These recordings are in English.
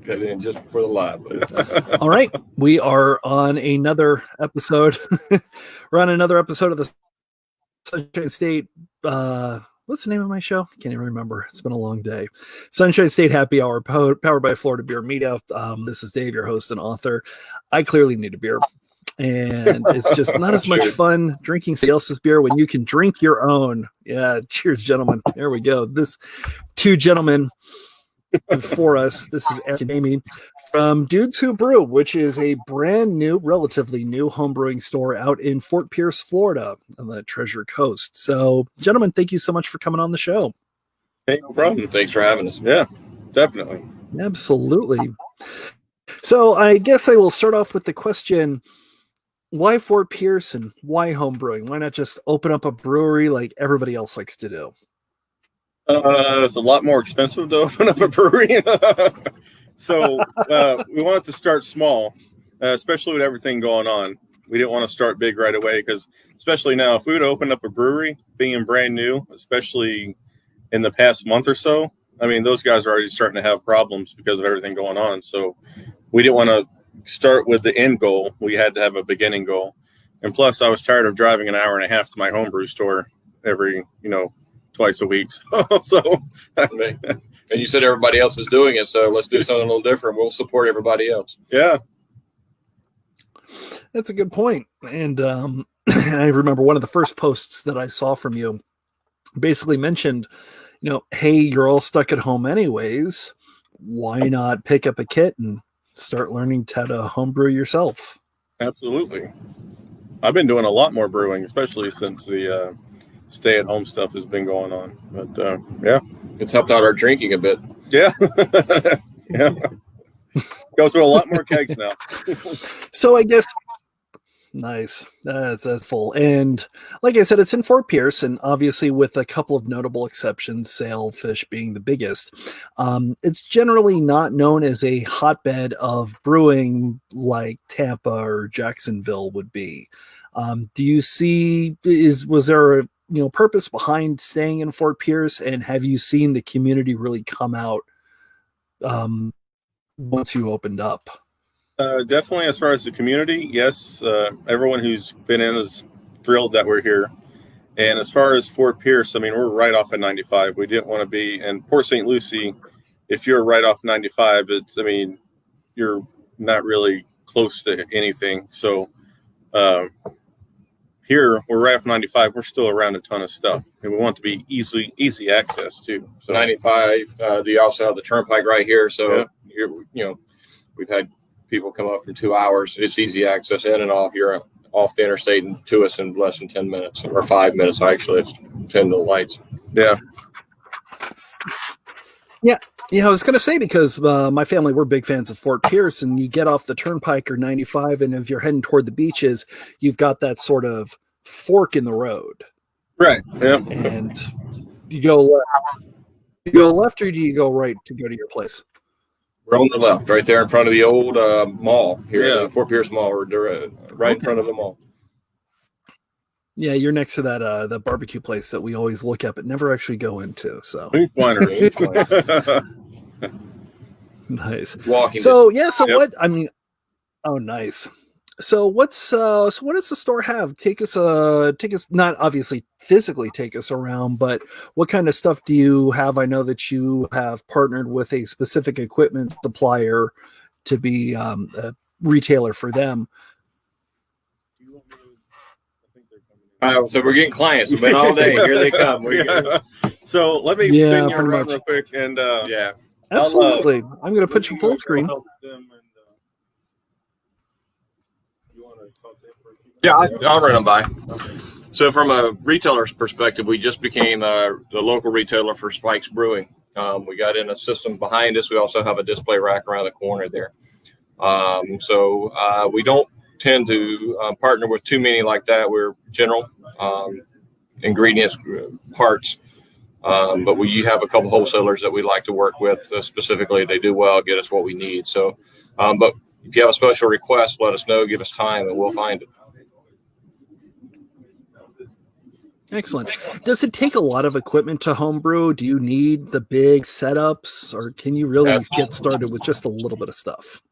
Got in just before the live. All right. We are on another episode. We're on another episode of the Sunshine State. What's the name of my show? Can't even remember. It's been a long day. Sunshine State Happy Hour, powered by Florida Beer Media. This is Dave, your host and author. I clearly need a beer. And it's just not as much fun drinking somebody else's beer when you can drink your own. Yeah. Cheers, gentlemen. There we go. This two gentlemen before us. This is Aric and Jamey from Dudes Who Brew, which is a brand new, relatively new homebrewing store out in Fort Pierce, Florida, on the Treasure Coast. So, gentlemen, thank you so much for coming on the show. Hey, no problem. Thanks for having us. Yeah, definitely. Absolutely. So, I guess I will start off with the question: why Fort Pierce and why homebrewing? Why not just open up a brewery like everybody else likes to do? It's a lot more expensive to open up a brewery. So we wanted to start small, especially with everything going on. We didn't want to start big right away because, especially now, if we would open up a brewery, being brand new, especially in the past month or so, I mean, those guys are already starting to have problems because of everything going on. So we didn't want to start with the end goal. We had to have a beginning goal. And plus, I was tired of driving an hour and a half to my homebrew store every, twice a week. So and you said everybody else is doing it, so let's do something a little different. We'll support everybody else. Yeah, that's a good point. And I remember one of the first posts that I saw from you basically mentioned, hey, you're all stuck at home anyways. Why not pick up a kit and start learning how to homebrew yourself? Absolutely. I've been doing a lot more brewing, especially since the stay-at-home stuff has been going on. But yeah, it's helped out our drinking a bit. Yeah. Yeah. Go through a lot more kegs now. So I guess nice. That's full. And like I said, it's in Fort Pierce, and obviously with a couple of notable exceptions, Sailfish being the biggest. It's generally not known as a hotbed of brewing like Tampa or Jacksonville would be. Do you see? Was there a purpose behind staying in Fort Pierce, and have you seen the community really come out once you opened up? Definitely, as far as the community, yes. Everyone who's been in is thrilled that we're here. And as far as Fort Pierce, I mean, we're right off at 95. We didn't want to be in Port St. Lucie. If you're right off 95, you're not really close to anything. So here, we're right off 95. We're still around a ton of stuff, and we want to be easy access too. So 95. You also have the turnpike right here. So we've had people come up for 2 hours. It's easy access in and off. You're off the interstate and to us in less than 10 minutes or 5 minutes. Actually, it's 10 to the lights. Yeah. Yeah, I was going to say, because my family, we're big fans of Fort Pierce, and you get off the turnpike or 95, and if you're heading toward the beaches, you've got that sort of fork in the road. Right. Yeah. And you go left or do you go right to go to your place? We're on the left, right there in front of the old mall here, the Fort Pierce Mall. We're right in front of the mall. Yeah, you're next to that barbecue place that we always look at but never actually go into. So nice. Walking. So what? I mean, oh, nice. So what does the store have? Take us not obviously physically take us around, but what kind of stuff do you have? I know that you have partnered with a specific equipment supplier to be a retailer for them. So we're getting clients. We've been all day. Here they come. So let me spin you around real quick and absolutely. I'm going to put you full screen. Yeah, I'll run them by. So from a retailer's perspective, we just became the local retailer for Spike's Brewing. We got in a system behind us. We also have a display rack around the corner there. So we don't tend to partner with too many like that. We're general ingredients, parts. But we have a couple wholesalers that we like to work with specifically. They do well, get us what we need. So, but if you have a special request, let us know, give us time, and we'll find it. Excellent. Does it take a lot of equipment to homebrew? Do you need the big setups, or can you really get started with just a little bit of stuff?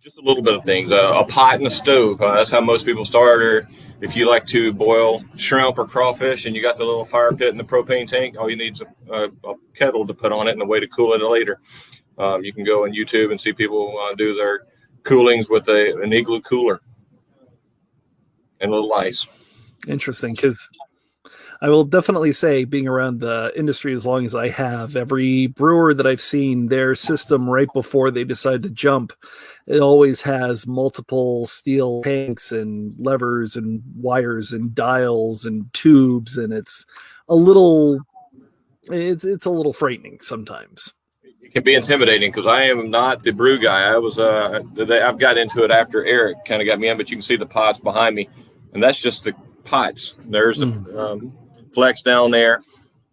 Just a little bit of things. A pot and a stove. That's how most people start. Or if you like to boil shrimp or crawfish and you got the little fire pit and the propane tank, all you need is a kettle to put on it and a way to cool it later. You can go on YouTube and see people do their coolings with an igloo cooler and a little ice. Interesting, because I will definitely say, being around the industry as long as I have, every brewer that I've seen, their system right before they decide to jump, it always has multiple steel tanks and levers and wires and dials and tubes, and it's a little frightening sometimes. It can be intimidating because I am not the brew guy. I've got into it after Aric kind of got me in, but you can see the pots behind me, and that's just the pots. There's the flex down there.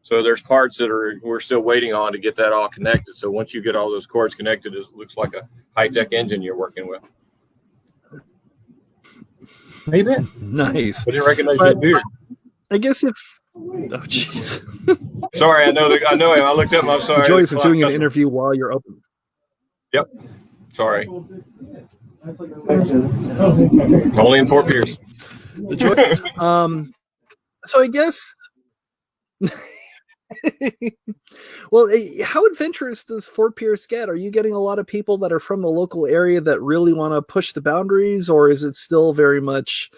So there's parts that we're still waiting on to get that all connected. So once you get all those cords connected, it looks like a high-tech engine you're working with. How you been? Nice. I didn't recognize your beard. I guess if oh jeez. Sorry, I know him. I looked up. I'm sorry. The joys of doing an interview while you're open. Yep. Sorry. Only in Fort Pierce. The joy. So I guess. Well, how adventurous does Fort Pierce get? Are you getting a lot of people that are from the local area that really want to push the boundaries, or is it still very much,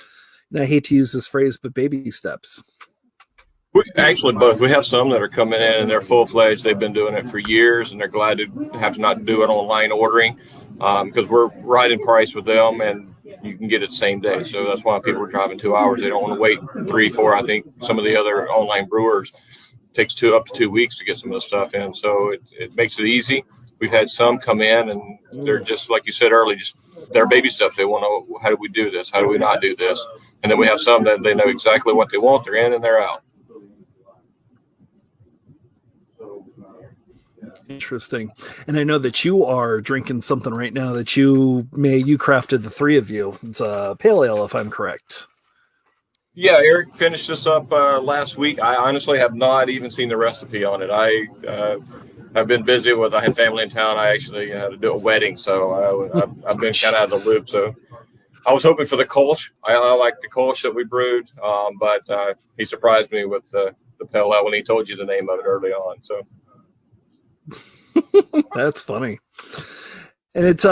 and I hate to use this phrase, but baby steps? Actually, both. We have some that are coming in and they're full-fledged. They've been doing it for years, and they're glad to have to not do it online ordering because we're right in price with them, and you can get it same day. So that's why people are driving 2 hours. They don't want to wait 3, 4. I think some of the other online brewers takes up to 2 weeks to get some of the stuff in. So it makes it easy. We've had some come in, and they're just, like you said earlier, just their baby steps. They want to know, how do we do this? How do we not do this? And then we have some that they know exactly what they want. They're in and they're out. Interesting. And I know that you are drinking something right now that you crafted, the three of you. It's a pale ale, if I'm correct. Yeah, Aric finished this up last week. I honestly have not even seen the recipe on it. I've been busy I had family in town. I actually had to do a wedding, so I've been kind of out of the loop. So I was hoping for the Kolsch. I like the Kolsch that we brewed, but he surprised me with the pale ale when he told you the name of it early on. So. That's funny. And it's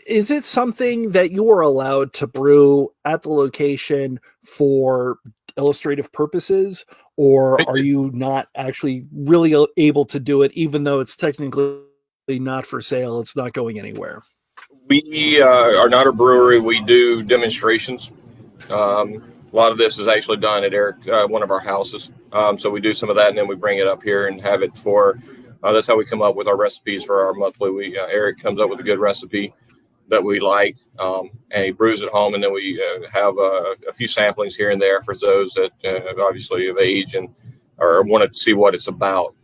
is it something that you are allowed to brew at the location for illustrative purposes, or are you not actually really able to do it, even though it's technically not for sale? It's not going anywhere. We are not a brewery. We do demonstrations. A lot of this is actually done at Aric, one of our houses. So we do some of that, and then we bring it up here and have it for. That's how we come up with our recipes for our monthly. Aric comes up with a good recipe that we like, and he brews at home, and then we have a few samplings here and there for those that obviously of age and or want to see what it's about.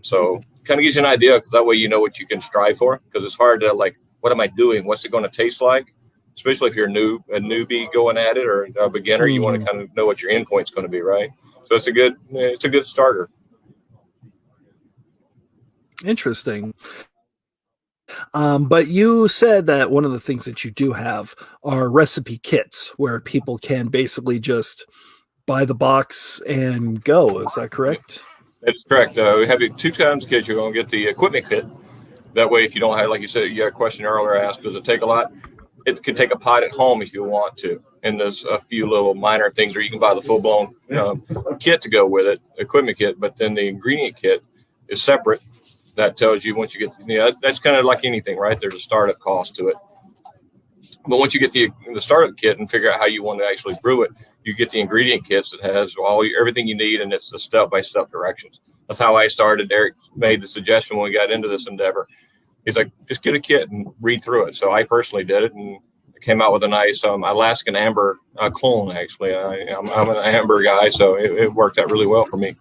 So kind of gives you an idea, because that way you know what you can strive for, because it's hard to what am I doing? What's it going to taste like? Especially if you're a newbie going at it, or a beginner, you want to kind of know what your endpoint's going to be, right? So it's a good starter. Interesting. But you said that one of the things that you do have are recipe kits where people can basically just buy the box and go. Is that correct? That is correct. We have 2 kinds of kits. You're going to get the equipment kit. That way, if you don't have, like you said, you had a question earlier asked, does it take a lot? It can take a pot at home if you want to. And there's a few little minor things, or you can buy the full-blown kit to go with it, equipment kit. But then the ingredient kit is separate. That tells you once you get, that's kind of like anything, right? There's a startup cost to it. But once you get the startup kit and figure out how you want to actually brew it, you get the ingredient kits that has everything you need, and it's the step-by-step directions. That's how I started. Aric made the suggestion when we got into this endeavor. He's like, just get a kit and read through it. So I personally did it, and it came out with a nice Alaskan amber clone, actually. I'm an amber guy, so it worked out really well for me.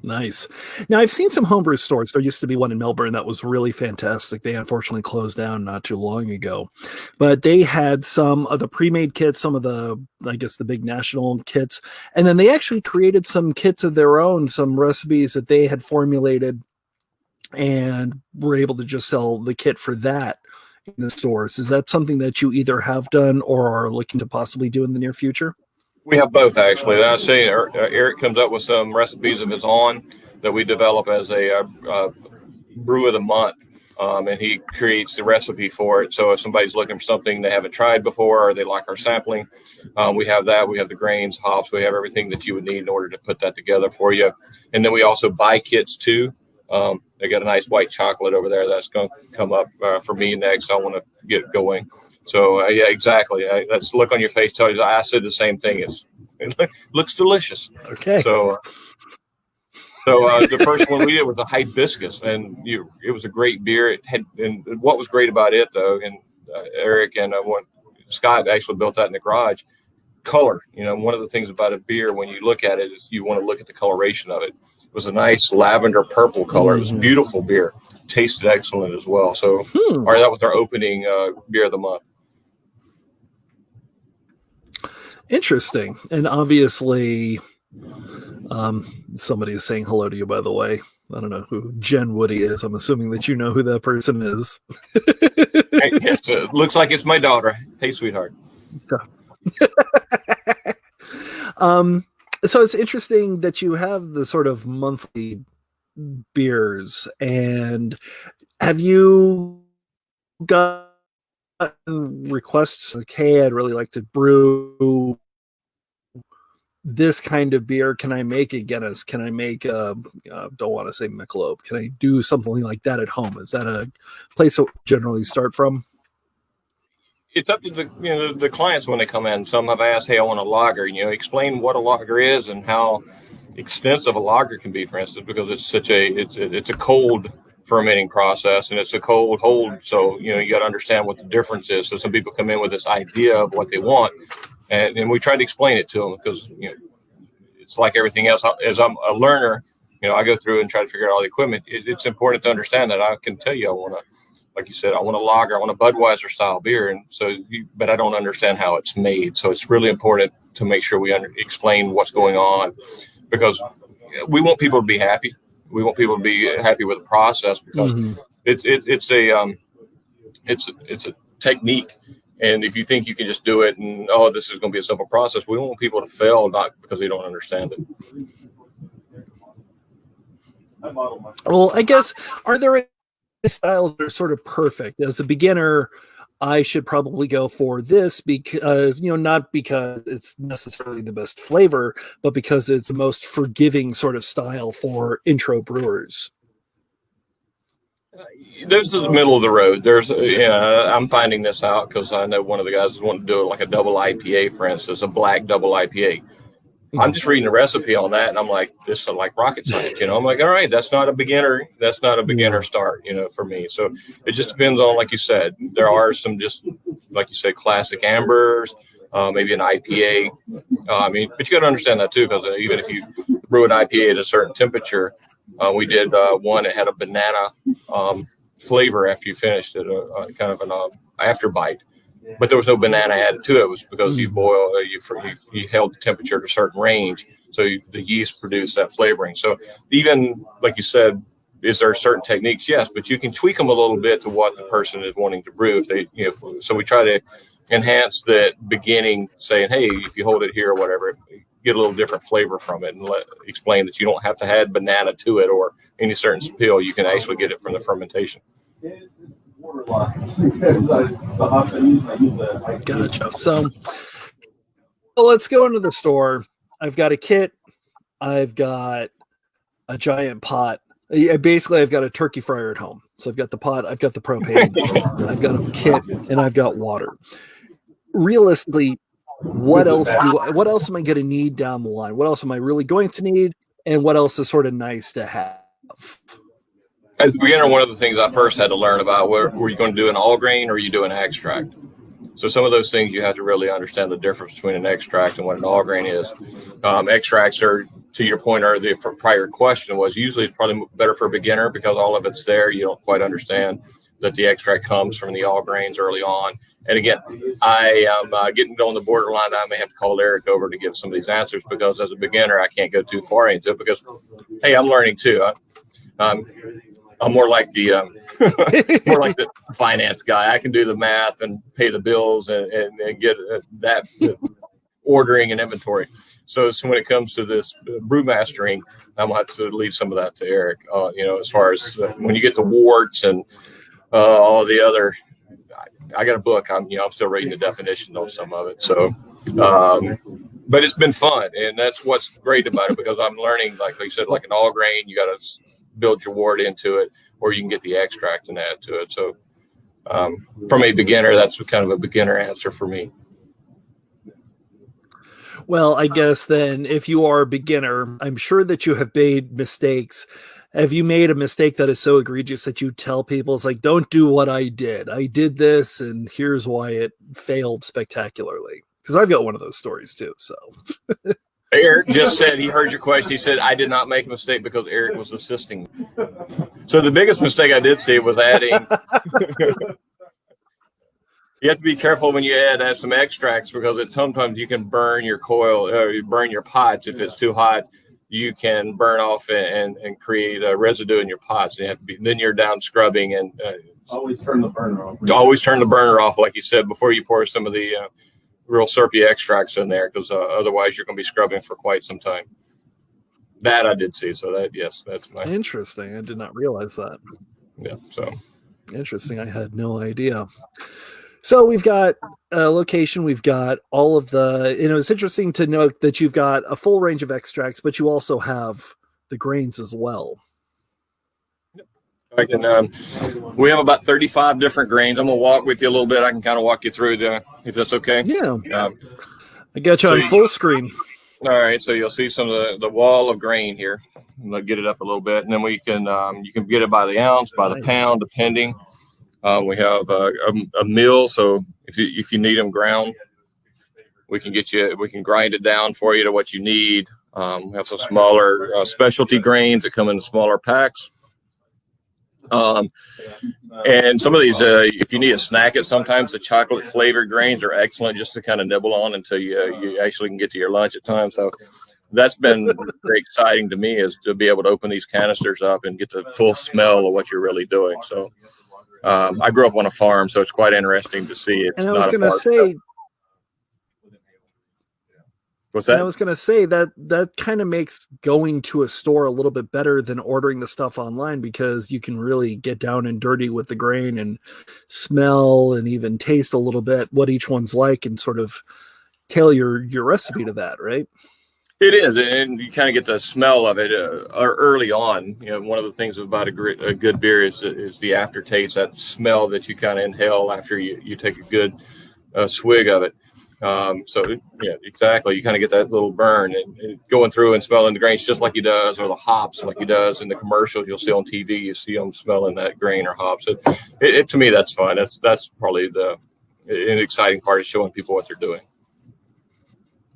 Nice. Now, I've seen some homebrew stores. There used to be one in Melbourne that was really fantastic. They unfortunately closed down not too long ago, but they had some of the pre-made kits, some of the, I guess, the big national kits, and then they actually created some kits of their own, some recipes that they had formulated, and were able to just sell the kit for that in the stores. Is that something that you either have done or are looking to possibly do in the near future? We have both, actually. I say Aric comes up with some recipes of his own that we develop as a brew of the month, and he creates the recipe for it. So if somebody's looking for something they haven't tried before or they like our sampling, we have that. We have the grains, hops. We have everything that you would need in order to put that together for you. And then we also buy kits too. They got a nice white chocolate over there that's going to come up for me next. I want to get it going. So yeah, exactly. That's look on your face. Tell you, I said the same thing. It looks delicious. Okay. So the first one we did was the hibiscus, and it was a great beer. It had, and what was great about it though, and Aric and Scott actually built that in the garage. Color. One of the things about a beer when you look at it is you want to look at the coloration of it. It was a nice lavender purple color. It was a beautiful beer. Tasted excellent as well. So that was our opening beer of the month. Interesting. And obviously, somebody is saying hello to you, by the way. I don't know who Jen Woody is. I'm assuming that you know who that person is. It looks like it's my daughter. Hey, sweetheart. So it's interesting that you have the sort of monthly beers. And have you got requests like, hey, I'd really like to brew this kind of beer? Can I make a Guinness? Can I make don't want to say Michelob? Can I do something like that at home? Is that a place that generally start from? It's up to the clients when they come in. Some have asked, hey, I want a lager. Explain what a lager is and how extensive a lager can be, for instance, because it's a cold fermenting process and it's a cold hold. So, you got to understand what the difference is. So some people come in with this idea of what they want, and we try to explain it to them because, it's like everything else. As I'm a learner, I go through and try to figure out all the equipment. It's important to understand that I can tell you I want to, like you said, I want a lager, I want a Budweiser style beer. And so, but I don't understand how it's made. So it's really important to make sure we explain what's going on, because we want people to be happy. We want people to be happy with the process, because it's a technique. And if you think you can just do it and, this is going to be a simple process, we want people to fail, not because they don't understand it. Well, I guess, are there any styles that are sort of perfect? As a beginner, I should probably go for this because, not because it's necessarily the best flavor, but because it's the most forgiving sort of style for intro brewers. There's the middle of the road. I'm finding this out because I know one of the guys is wanting to do it like a double IPA, for instance, a black double IPA. I'm just reading the recipe on that, and I'm like, this is like rocket science, I'm like, all right, that's not a beginner start, for me. So it just depends on, like you said, there are some just, like you said, classic ambers, maybe an IPA. But you got to understand that too, because even if you brew an IPA at a certain temperature, we did one that had a banana flavor after you finished it, kind of an after bite. But there was no banana added to it. It was because you boil, you held the temperature at a certain range, so the yeast produced that flavoring. So even, like you said, is there certain techniques? Yes, but you can tweak them a little bit to what the person is wanting to brew. If they, so we try to enhance that beginning, saying, hey, if you hold it here or whatever, get a little different flavor from it, and explain that you don't have to add banana to it or any certain spill. You can actually get it from the fermentation. Gotcha. So let's go into the store. I've got a kit. I've got a giant pot. Basically, I've got a turkey fryer at home. So I've got the pot, I've got the propane, I've got a kit, and I've got water. Realistically, what else am I going to need down the line? What else am I really going to need? And what else is sort of nice to have? As a beginner, one of the things I first had to learn about, were you going to do an all grain or are you doing extract? So some of those things you have to really understand the difference between an extract and what an all grain is. Extracts are, to your point, or the prior question was, usually it's probably better for a beginner because all of it's there. You don't quite understand that the extract comes from the all grains early on. And again, I am getting on the borderline. I may have to call Aric over to give some of these answers because as a beginner, I can't go too far into it because, hey, I'm learning too. I'm more like the more like the finance guy. I can do the math and pay the bills and get that ordering and inventory. So when it comes to this brew mastering, I'm going to have to leave some of that to Aric. As far as when you get the warts and all the other, I got a book. I'm still reading the definition on some of it. So, but it's been fun, and that's what's great about it because I'm learning, like you said, like an all grain. You got to build your wort into it, or you can get the extract and add to it. So, from a beginner, that's kind of a beginner answer for me. Well, I guess then if you are a beginner, I'm sure that you have made mistakes. Have you made a mistake that is so egregious that you tell people it's like, don't do what I did. I did this and here's why it failed spectacularly? Because I've got one of those stories too. So Aric just said he heard your question. He said, I did not make a mistake because Aric was assisting. So the biggest mistake I did see was adding. You have to be careful when you add some extracts because sometimes you can burn your coil or you burn your pots. If it's too hot, you can burn off and create a residue in your pots. And you have to be, then you're down scrubbing and Always turn the burner off. Always turn the burner off, like you said, before you pour some of the real syrupy extracts in there, because otherwise you're going to be scrubbing for quite some time. That I did see. So that, yes, that's my interesting. I did not realize that. Yeah. So interesting. I had no idea. So we've got a location, we've got all of the, it's interesting to note that you've got a full range of extracts, but you also have the grains as well. I can, we have about 35 different grains. I'm going to walk with you a little bit. I can kind of walk you through if that's okay. Yeah. I got you on full screen. All right. So you'll see some of the wall of grain here. I'm going to get it up a little bit, and then we can, you can get it by the ounce, by the pound, depending. We have a mill, so if you need them ground, we can grind it down for you to what you need. We have some smaller specialty grains that come in smaller packs. And some of these, if you need to snack it, sometimes the chocolate flavored grains are excellent just to kind of nibble on until you actually can get to your lunch at times. So that's been very exciting to me, is to be able to open these canisters up and get the full smell of what you're really doing. So I grew up on a farm, so it's quite interesting to see. It's and I was going to say, what's that? I was going to say that kind of makes going to a store a little bit better than ordering the stuff online, because you can really get down and dirty with the grain and smell and even taste a little bit what each one's like and sort of tailor your recipe to that, right? It is, and you kind of get the smell of it early on. One of the things about a good beer is the aftertaste, that smell that you kind of inhale after you take a good swig of it. Yeah, exactly. You kind of get that little burn and going through and smelling the grains just like he does, or the hops like he does in the commercials you'll see on TV. You see them smelling that grain or hops. It to me, that's fun. That's probably an exciting part, is showing people what they're doing.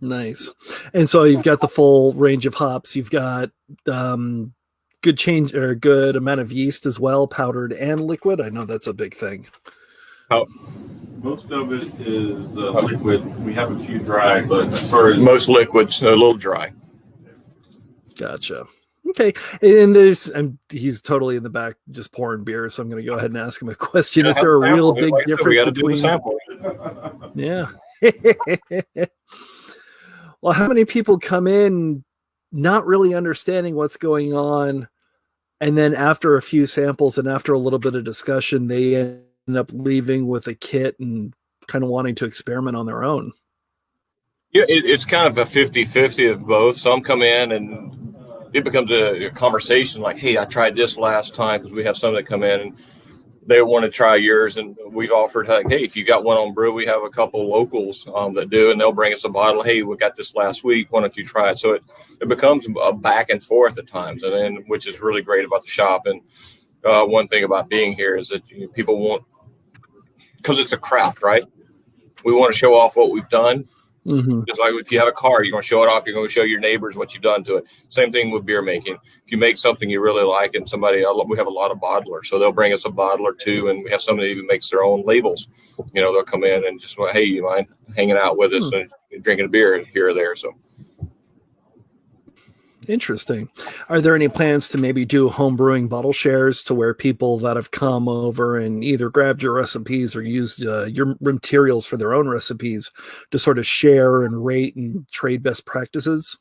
Nice. And so you've got the full range of hops. You've got good amount of yeast as well, powdered and liquid. I know that's a big thing. Most of it is liquid. We have a few dry, but as far as most liquids, a little dry. Gotcha. Okay. And he's totally in the back just pouring beer, so I'm going to go ahead and ask him a question. Is there a real big difference we got to between? Do the sample. Yeah. Well, how many people come in not really understanding what's going on, and then after a few samples and after a little bit of discussion, they end up leaving with a kit and kind of wanting to experiment on their own? Yeah, it's kind of a 50-50 of both. Some come in and it becomes a conversation like, hey, I tried this last time, because we have some that come in and they want to try yours, and we've offered, like, hey, if you got one on brew, we have a couple locals that do, and they'll bring us a bottle. Hey, we got this last week, why don't you try it? So it becomes a back and forth at times, and then, which is really great about the shop. And one thing about being here is that people want, because it's a craft, right? we want to show off what we've done. Mm-hmm. Just like if you have a car, you're going to show it off. You're going to show your neighbors what you've done to it. Same thing with beer making. If you make something you really like, and we have a lot of bottlers, so they'll bring us a bottle or two, and we have somebody who makes their own labels. They'll come in and just want, hey, you mind hanging out with us and drinking a beer here or there? So. Interesting. Are there any plans to maybe do home brewing bottle shares to where people that have come over and either grabbed your recipes or used your materials for their own recipes to sort of share and rate and trade best practices?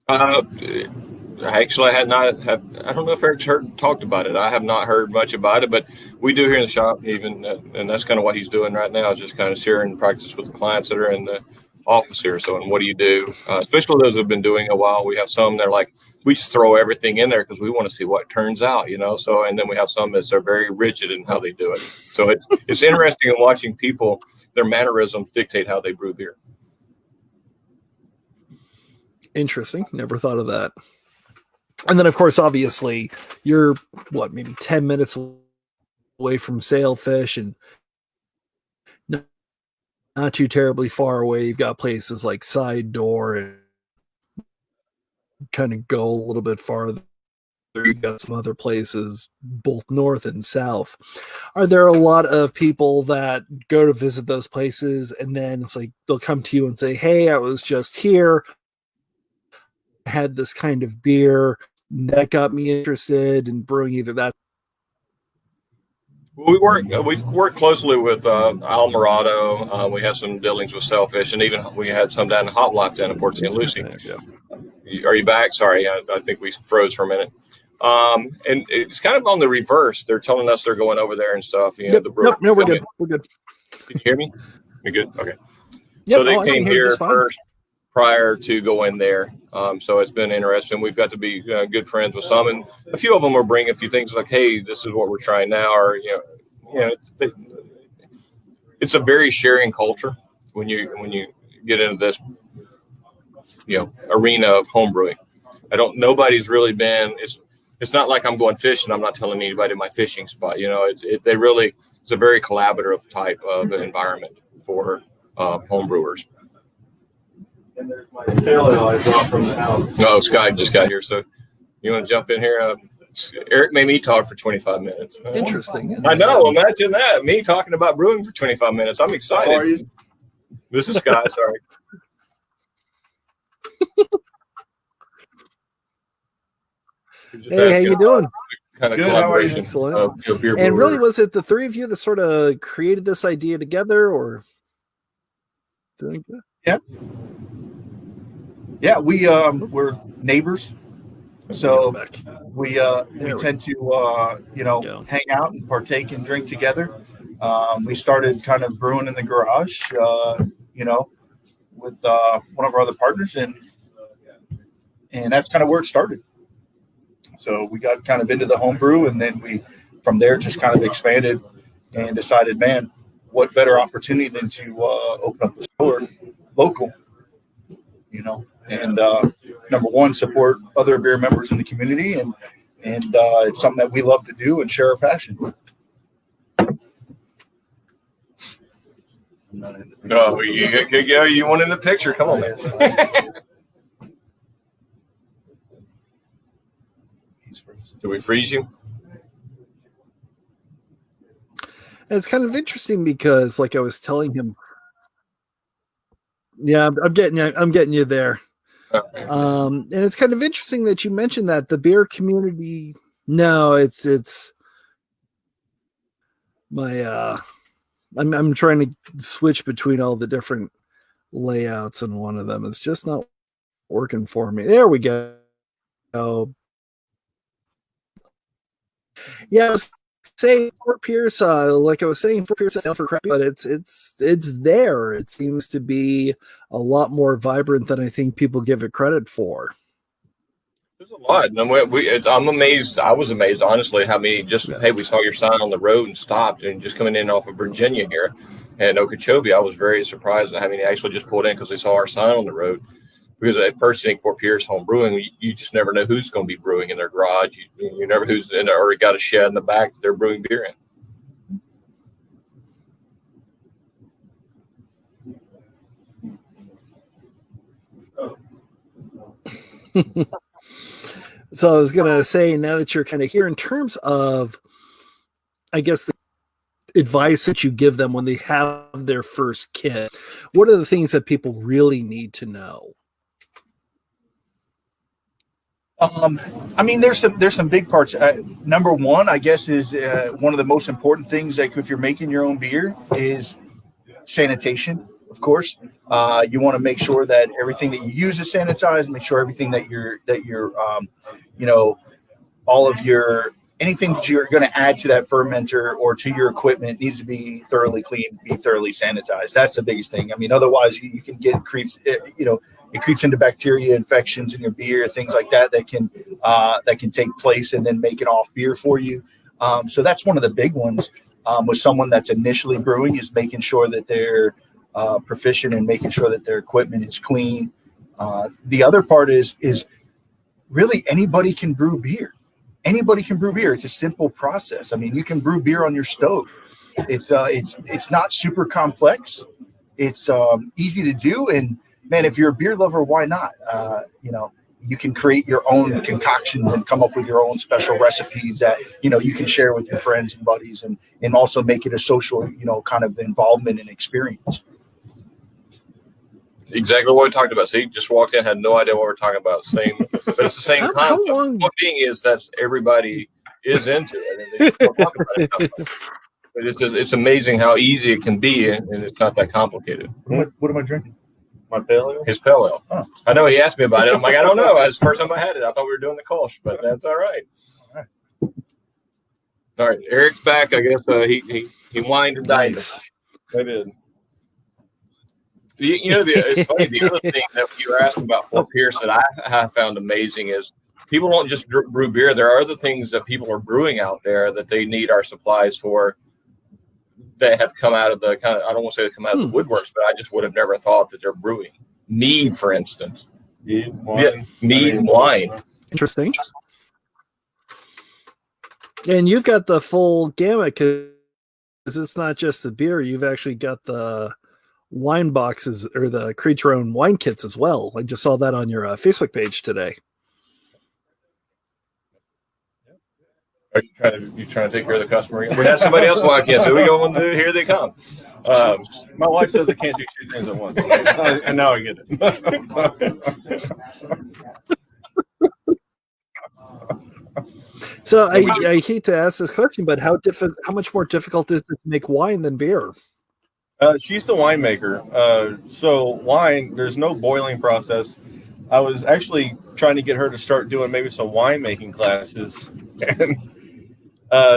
Actually, I don't know if Eric's talked about it. I have not heard much about it, but we do here in the shop even, and that's kind of what he's doing right now, is just kind of sharing practice with the clients that are in the office here. So, and what do you do? Especially those who have been doing a while. We have some that are like, we just throw everything in there because we want to see what turns out, So, and then we have some that are very rigid in how they do it. So it's interesting in watching people, their mannerisms dictate how they brew beer. Interesting. Never thought of that. And then, of course, obviously, you're maybe 10 minutes away from Sailfish, and not too terribly far away. You've got places like Side Door, and kind of go a little bit farther. You've got some other places, both north and south. Are there a lot of people that go to visit those places, and then it's like they'll come to you and say, hey, I was just here, I had this kind of beer that got me interested in brewing either that? We work closely with Alvarado. We have some dealings with Sailfish, and even we had some down in Hop Life down in Port St. Lucie. Are you back? Sorry, I think we froze for a minute. And it's kind of on the reverse. They're telling us they're going over there and stuff. Yep. No, we're good. We're good. Can you hear me? You're good? Okay. Yep, so they came here first prior to going there. So it's been interesting. We've got to be good friends with some, and a few of them are bringing a few things like, hey, this is what we're trying now. Or, it's a very sharing culture when you get into this, arena of homebrewing. Nobody's really been, it's not like I'm going fishing. I'm not telling anybody my fishing spot. It's a very collaborative type of environment for homebrewers. And there's my tail I brought from the house. Oh, Sky just got here. So you want to jump in here? Aric made me talk for 25 minutes. Interesting. I know. Imagine that. Me talking about brewing for 25 minutes. I'm excited. How are you? This is Sky. Sorry. Hey, how you doing? Kind of Good, collaboration. Excellent. Beer and really, brewer. was it the three of you that sort of created this idea together, or? Yeah, we're neighbors, so we tend to hang out and partake and drink together. We started kind of brewing in the garage, with one of our other partners, and that's kind of where it started. So we got kind of into the homebrew, and then we from there just kind of expanded and decided, man, what better opportunity than to open up a store local, and number one, support other beer members in the community, and it's something that we love to do and share our passion. No, you want in the picture? Come on, man. Did we freeze you? And it's kind of interesting because, like I was telling him, yeah, I'm getting you there. Okay. And it's kind of interesting that you mentioned that the beer community. No, it's my. I'm trying to switch between all the different layouts, and one of them is just not working for me. There we go. Yeah, I was saying Fort Pierce, like I was saying, Fort Pierce is for crap, but it's there. It seems to be a lot more vibrant than I think people give it credit for. There's a lot. And I'm amazed. I was amazed, honestly, how many hey, we saw your sign on the road and stopped, and just coming in off of Virginia here at Okeechobee, I was very surprised at how many actually just pulled in because they saw our sign on the road. Because at first you think Fort Pierce home brewing, you just never know who's going to be brewing in their garage. You never who's in there, or got a shed in the back that they're brewing beer in. So I was going to say, now that you're kind of here, in terms of, I guess, the advice that you give them when they have their first kit, what are the things that people really need to know? I mean, there's some big parts. Number one, I guess, is one of the most important things. Like if you're making your own beer, is sanitation. Of course, you want to make sure that everything that you use is sanitized. Make sure everything that you're all of your anything that you're going to add to that fermenter or to your equipment needs to be thoroughly cleaned, be thoroughly sanitized. That's the biggest thing. I mean, otherwise you can get creeps. It creeps into bacteria infections in your beer, things like that can take place and then make an off beer for you. So that's one of the big ones with someone that's initially brewing, is making sure that they're proficient and making sure that their equipment is clean. The other part is really anybody can brew beer. Anybody can brew beer. It's a simple process. I mean, you can brew beer on your stove. It's not super complex. It's easy to do. And man, if you're a beer lover, why not? You can create your own concoctions and come up with your own special recipes that, you can share with your friends and buddies and also make it a social, kind of involvement and experience. Exactly what we talked about. See, just walked in, had no idea what we're talking about. Same, but it's the same time. How long? The thing is, that's everybody is into it. And they don't talk about it. But it's amazing how easy it can be, and it's not that complicated. What am I drinking? My pale ale? His pale ale. Oh. I know he asked me about it. I'm like, I don't know. That's the first time I had it. I thought we were doing the Kolsch, but that's all right. All right, Eric's back. I guess he whined and dined. Nice. I did. It's funny. The other thing that you were asking about Fort Pierce that I have found amazing is people don't just brew beer. There are other things that people are brewing out there that they need our supplies for, that have come out of the kind of, I don't want to say they come out of the woodworks, but I just would have never thought that they're brewing. Mead, for instance. Mead, wine. Interesting. And you've got the full gamut, because it's not just the beer. You've actually got the wine boxes, or the create your own wine kits as well. I just saw that on your Facebook page today. Are you trying to take care of the customer again? We had somebody else walk in, so we go on. Here they come. My wife says I can't do two things at once, and now I get it. So I hate to ask this question, but how much more difficult is it to make wine than beer? She's the winemaker. So wine, there's no boiling process. I was actually trying to get her to start doing maybe some winemaking classes. And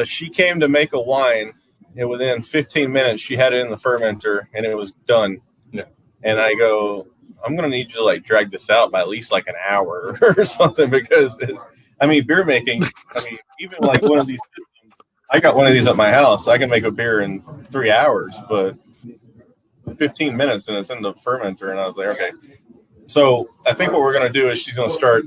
she came to make a wine, and within 15 minutes, she had it in the fermenter, and it was done. Yeah. And I go, I'm going to need you to drag this out by at least an hour or something, because beer making, even one of these systems, I got one of these at my house. I can make a beer in 3 hours, but 15 minutes and it's in the fermenter. And I was like, okay. So I think what we're going to do is she's going to start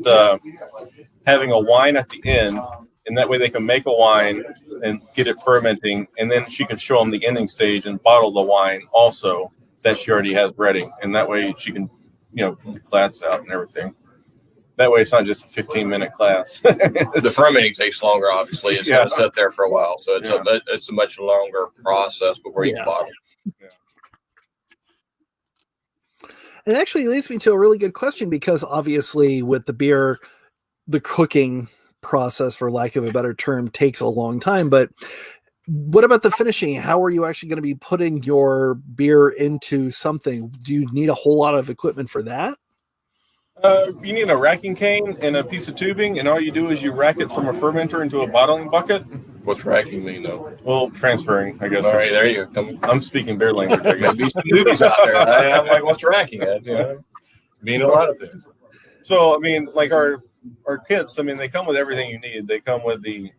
having a wine at the end, and that way they can make a wine and get it fermenting, and then she can show them the ending stage and bottle the wine also that she already has ready. And that way she can, put the class out and everything. That way it's not just a 15-minute class. The fermenting takes longer, obviously. It's going to sit there for a while. So it's a much longer process before you can bottle. Yeah. It actually leads me to a really good question, because obviously with the beer, the cooking process, for lack of a better term, takes a long time. But what about the finishing? How are you actually going to be putting your beer into something? Do you need a whole lot of equipment for that? You need a racking cane and a piece of tubing, and all you do is you rack it from a fermenter into a bottling bucket. What's racking mean, though? Well, transferring, I guess. All right, there you go. I'm speaking beer language. I guess. There's some movies out there. I'm like, what's racking at? Mean a lot of things. So, our kits, they come with everything you need. They come with the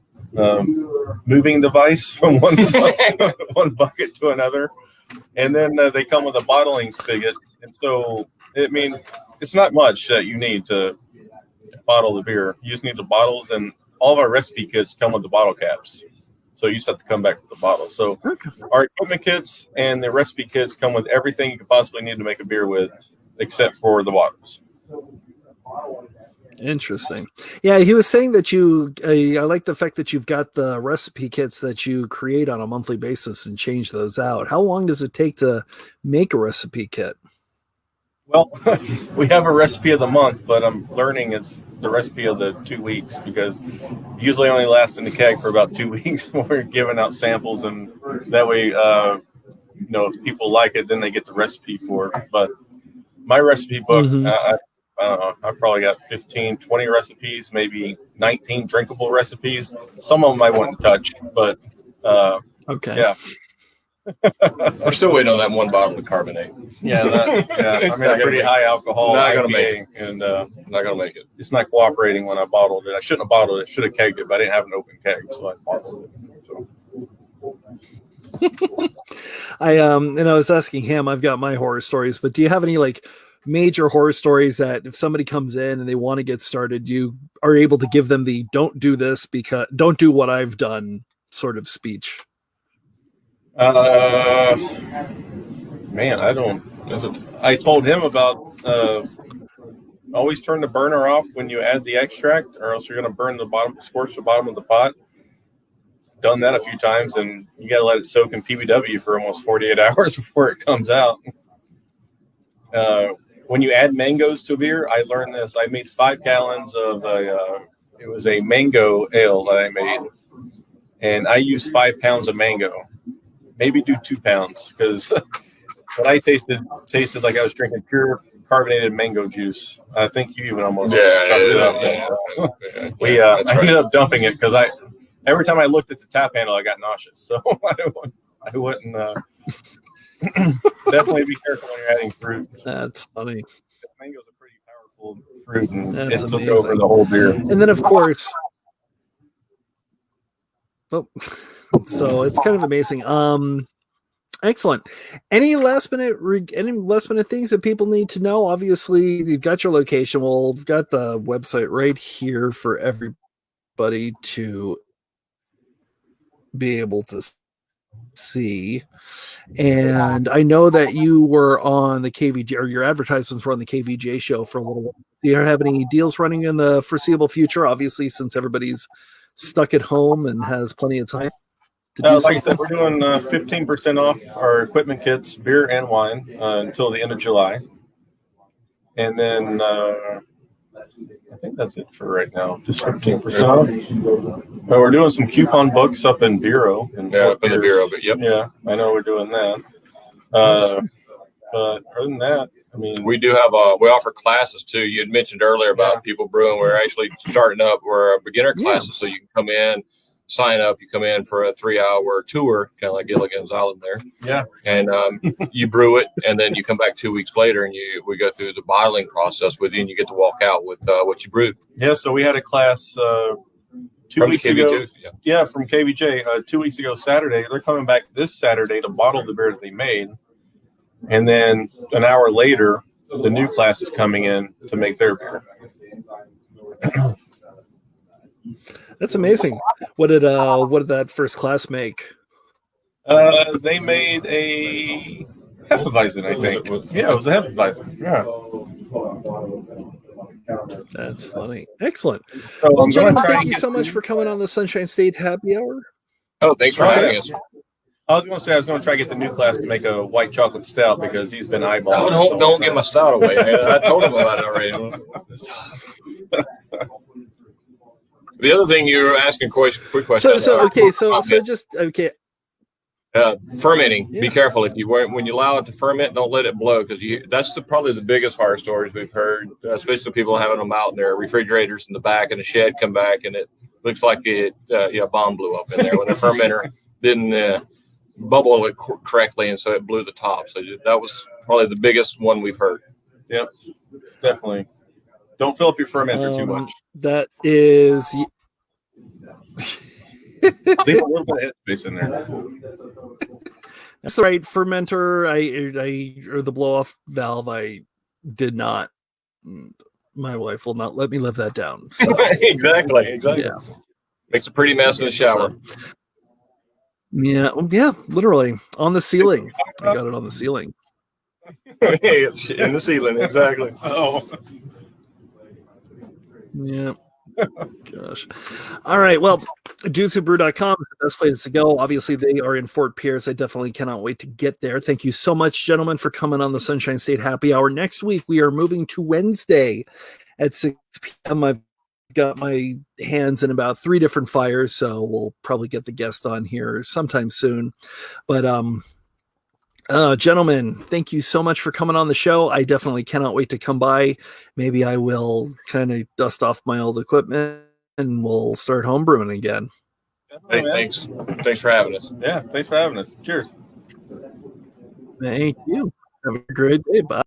moving device from one bucket to another, and then they come with a bottling spigot. And so, it's not much that you need to bottle the beer. You just need the bottles, and all of our recipe kits come with the bottle caps. So you just have to come back with the bottle. So our equipment kits and the recipe kits come with everything you could possibly need to make a beer with, except for the bottles. Interesting. Yeah, he was saying that I like the fact that you've got the recipe kits that you create on a monthly basis and change those out. How long does it take to make a recipe kit? Well, we have a recipe of the month, but I'm learning it's the recipe of the 2 weeks because usually only lasts in the keg for about 2 weeks when we're giving out samples, and that way, if people like it, then they get the recipe for it. But my recipe book, I don't know, I've probably got 15, 20 recipes, maybe 19 drinkable recipes. Some of them I wouldn't touch, but okay. Yeah. We're still waiting on that one bottle of carbonate. Yeah, I mean, a pretty high alcohol Not gonna IPA, make it. and Not gonna make it. it's not cooperating when I bottled it. I shouldn't have bottled it. Should have kegged it, but I didn't have an open keg, so I bottled it. So. I was asking him, I've got my horror stories, but do you have any like major horror stories that if somebody comes in and they want to get started, you are able to give them the don't do this because don't do what I've done sort of speech? Man, I don't. I told him about always turn the burner off when you add the extract, or else you're going to scorch the bottom of the pot. Done that a few times, and you got to let it soak in PBW for almost 48 hours before it comes out. When you add mangoes to a beer, I learned this. I made 5 gallons of it was a mango ale that I made, and I used 5 pounds of mango. Maybe do 2 pounds, because what I tasted like I was drinking pure carbonated mango juice. I think you even almost chucked it up. I ended up dumping it because every time I looked at the tap handle, I got nauseous. So I wouldn't. Definitely be careful when you're adding fruit. That's funny. Mango's a pretty powerful fruit, and That's it took amazing. over the whole beer. And then, of course, so it's kind of amazing. Excellent. Any last minute things that people need to know? Obviously, you've got your location. Well, we've got the website right here for everybody to be able to see. And I know that you were on the KVJ, or your advertisements were on the KVJ show for a little while. Do you have any deals running in the foreseeable future? Obviously, since everybody's stuck at home and has plenty of time. Like I said, we're doing 15% off our equipment kits, beer and wine, until the end of July. And then I think that's it for right now. Just 15% off. But we're doing some coupon books up in Vero. Up in the Vero, but yep. Yeah, I know we're doing that. But other than that, I mean, we do have we offer classes too. You had mentioned earlier about people brewing. We're actually starting up. We're beginner classes, so you can come in, sign up. You come in for a 3-hour tour, kind of like Gilligan's Island there. Yeah. And you brew it, and then you come back 2 weeks later, and we go through the bottling process with you, and you get to walk out with what you brewed. Yeah. So we had a class 2 weeks ago. Yeah, from KVJ 2 weeks ago Saturday. They're coming back this Saturday to bottle the beer that they made, and then an hour later, the new class is coming in to make their beer. That's amazing. What did that first class make? They made a Hefeweizen, I think. Yeah, it was a Hefeweizen. Yeah. That's funny. Excellent. So well, gentlemen, thank you so much for coming on the Sunshine State Happy Hour. Oh, thanks for having us. I was going to try to get the new class to make a white chocolate stout because he's been eyeballing. Oh, don't get my stout away. I told him about it already. The other thing you were asking quick question. Fermenting. Yeah. Be careful when you allow it to ferment. Don't let it blow because that's probably the biggest horror stories we've heard, especially people having them out in their refrigerators in the back, and the shed come back and it looks like a bomb blew up in there when the fermenter didn't bubble it correctly, and so it blew the top. So that was probably the biggest one we've heard. Yep, definitely. Don't fill up your fermenter too much. That is. Leave a little bit of headspace in there. That's right. Fermenter, or the blow off valve, I did not. My wife will not let me live that down. So, exactly. Yeah. Makes a pretty mess in the shower. So, yeah, literally on the ceiling. I got it on the ceiling. In the ceiling, exactly. Oh. Yeah. Gosh. All right. Well, dudeswhobrew.com is the best place to go. Obviously, they are in Fort Pierce. I definitely cannot wait to get there. Thank you so much, gentlemen, for coming on the Sunshine State Happy Hour. Next week, we are moving to Wednesday at 6 p.m. I've got my hands in about 3 different fires, so we'll probably get the guest on here sometime soon. But gentlemen, thank you so much for coming on the show. I definitely cannot wait to come by. Maybe I will kind of dust off my old equipment and we'll start homebrewing again. Hey, thanks for having us. Yeah, thanks for having us. Cheers. Thank you. Have a great day. Bye.